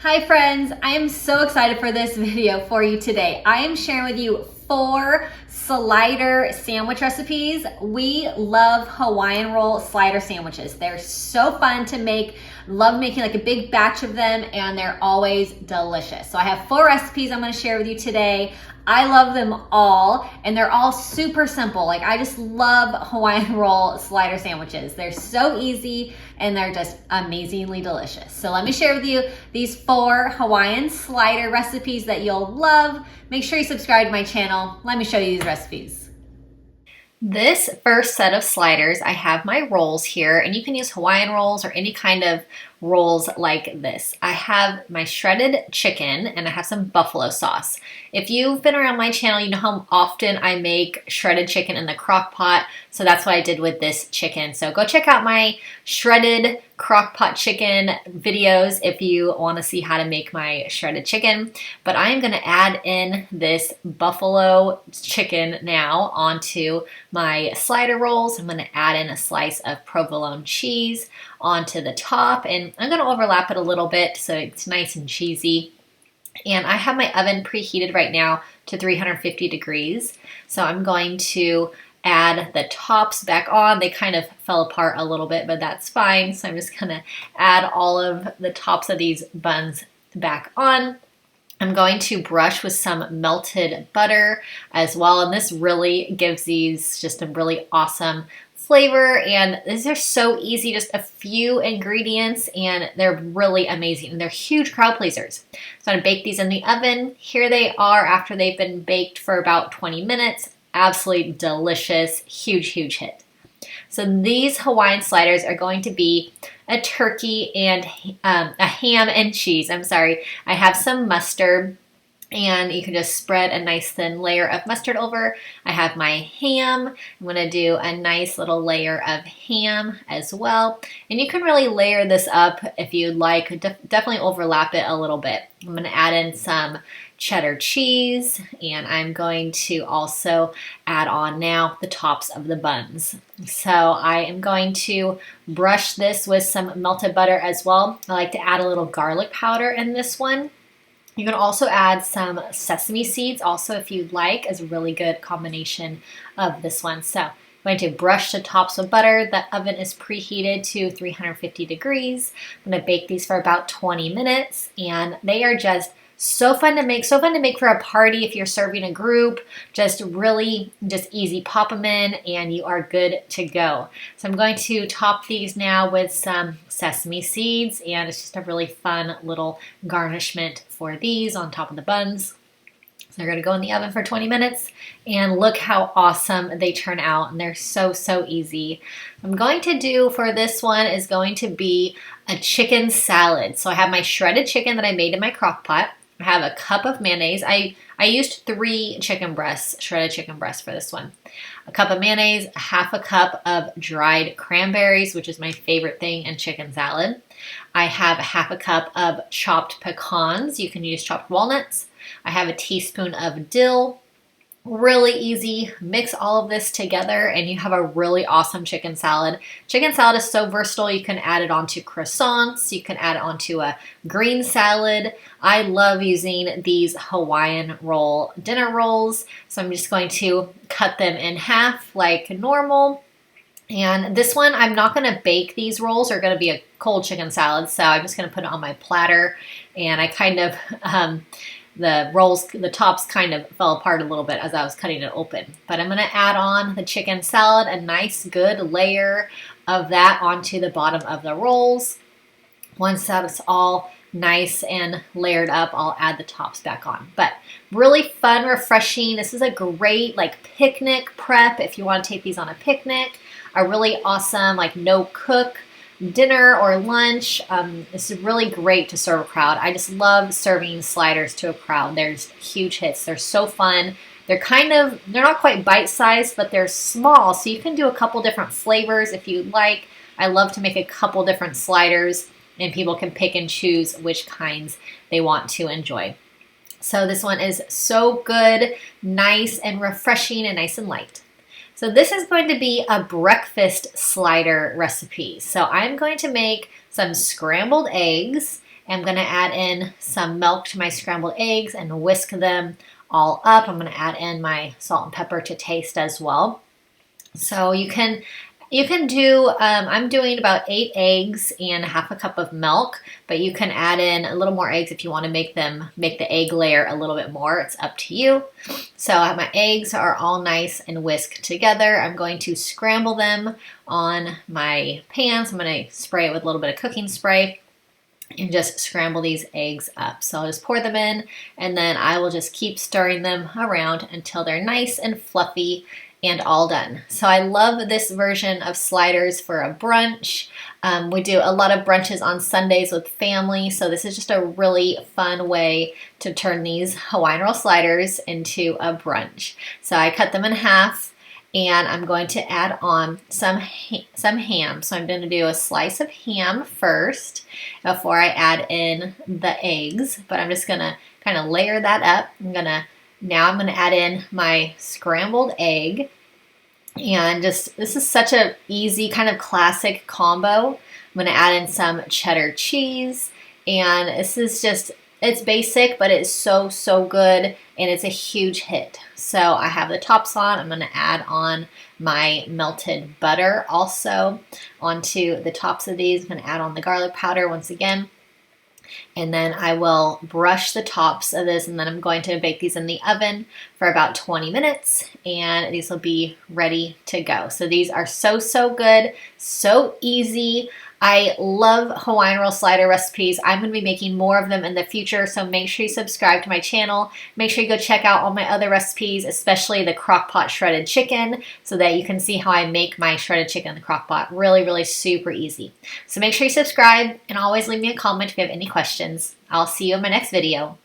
Hi friends, I am so excited for this video for you today. I am sharing with you 4 slider sandwich recipes. We love Hawaiian roll slider sandwiches. They're so fun to make. Love making like a big batch of them, and they're always delicious. So I have 4 recipes I'm gonna share with you today. I love them all, and they're all super simple. Like, I just love Hawaiian roll slider sandwiches. They're so easy and they're just amazingly delicious. So let me share with you these 4 Hawaiian slider recipes that you'll love. Make sure you subscribe to my channel. Let me show you these recipes. This first set of sliders, I have my rolls here, and you can use Hawaiian rolls or any kind of rolls like this. I have my shredded chicken and I have some buffalo sauce. If you've been around my channel, you know how often I make shredded chicken in the crock pot, so that's what I did with this chicken. So go check out my shredded crock pot chicken videos if you want to see how to make my shredded chicken. But I am going to add in this buffalo chicken now onto my slider rolls. I'm going to add in a slice of provolone cheese onto the top, and I'm going to overlap it a little bit so it's nice and cheesy. And I have my oven preheated right now to 350 degrees. So I'm going to add the tops back on. They kind of fell apart a little bit, but that's fine. So I'm just going to add all of the tops of these buns back on. I'm going to brush with some melted butter as well. And this really gives these just a really awesome flavor, and these are so easy, just a few ingredients, and they're really amazing, and they're huge crowd pleasers. So I'm gonna bake these in the oven. Here they are after they've been baked for about 20 minutes. Absolutely delicious, huge hit. So these Hawaiian sliders are going to be a turkey and a ham and cheese. I'm sorry, I have some mustard, and you can just spread a nice thin layer of mustard over. I have my ham. I'm gonna do a nice little layer of ham as well. And you can really layer this up if you'd like. Definitely overlap it a little bit. I'm gonna add in some cheddar cheese, and I'm going to also add on now the tops of the buns. So I am going to brush this with some melted butter as well. I like to add a little garlic powder in this one. You can also add some sesame seeds also if you'd like, as a really good combination of this one. So I'm going to brush the tops with butter. The oven is preheated to 350 degrees. I'm going to bake these for about 20 minutes, and they are just so fun to make for a party if you're serving a group. Just easy. Pop them in and you are good to go. So I'm going to top these now with some sesame seeds, and it's just a really fun little garnishment for these on top of the buns. So they're going to go in the oven for 20 minutes, and look how awesome they turn out, and they're so easy. I'm going to do for this one is going to be a chicken salad. So I have my shredded chicken that I made in my crock pot. I have a cup of mayonnaise. I used 3 chicken breasts, shredded chicken breasts for this one. A cup of mayonnaise, half a cup of dried cranberries, which is my favorite thing in chicken salad. I have half a cup of chopped pecans. You can use chopped walnuts. I have a teaspoon of dill. Really easy. Mix all of this together and you have a really awesome chicken salad. Chicken salad is so versatile. You can add it onto croissants. You can add it onto a green salad. I love using these Hawaiian roll dinner rolls. So I'm just going to cut them in half like normal. And this one, I'm not going to bake these rolls. They're going to be a cold chicken salad. So I'm just going to put it on my platter, and I kind of the tops kind of fell apart a little bit as I was cutting it open. But I'm going to add on the chicken salad, a nice good layer of that onto the bottom of the rolls. Once that's all nice and layered up, I'll add the tops back on. But really fun, refreshing. This is a great like picnic prep if you want to take these on a picnic. A really awesome like no cook dinner or lunch. This is really great to serve a crowd. I just love serving sliders to a crowd. There's huge hits. They're so fun. They're not quite bite-sized, but they're small, so you can do a couple different flavors if you'd like. I love to make a couple different sliders, and people can pick and choose which kinds they want to enjoy. So this one is so good, nice and refreshing, and nice and light. So this is going to be a breakfast slider recipe. So I'm going to make some scrambled eggs I'm gonna add in some milk to my scrambled eggs and whisk them all up. I'm gonna add in my salt and pepper to taste as well. So you can do, I'm doing about 8 eggs and half a cup of milk, but you can add in a little more eggs if you want to make the egg layer a little bit more. It's up to you. So my eggs are all nice and whisked together. I'm going to scramble them on my pan. So I'm going to spray it with a little bit of cooking spray and just scramble these eggs up. So I'll just pour them in, and then I will just keep stirring them around until they're nice and fluffy and all done. So I love this version of sliders for a brunch. We do a lot of brunches on Sundays with family, so this is just a really fun way to turn these Hawaiian roll sliders into a brunch. So I cut them in half, and I'm going to add on some ham. So I'm going to do a slice of ham first before I add in the eggs, but I'm just going to kind of layer that up. Now I'm going to add in my scrambled egg, and this is such a easy kind of classic combo. I'm going to add in some cheddar cheese, and this is just, it's basic, but it's so good, and it's a huge hit. So I have the tops on. I'm going to add on my melted butter also onto the tops of these. I'm going to add on the garlic powder once again. And then I will brush the tops of this, and then I'm going to bake these in the oven for about 20 minutes, and these will be ready to go. So these are so good, so easy. I love Hawaiian roll slider recipes. I'm going to be making more of them in the future, so make sure you subscribe to my channel. Make sure you go check out all my other recipes, especially the crock pot shredded chicken, so that you can see how I make my shredded chicken in the crock pot. Really super easy. So make sure you subscribe, and always leave me a comment if you have any questions. I'll see you in my next video.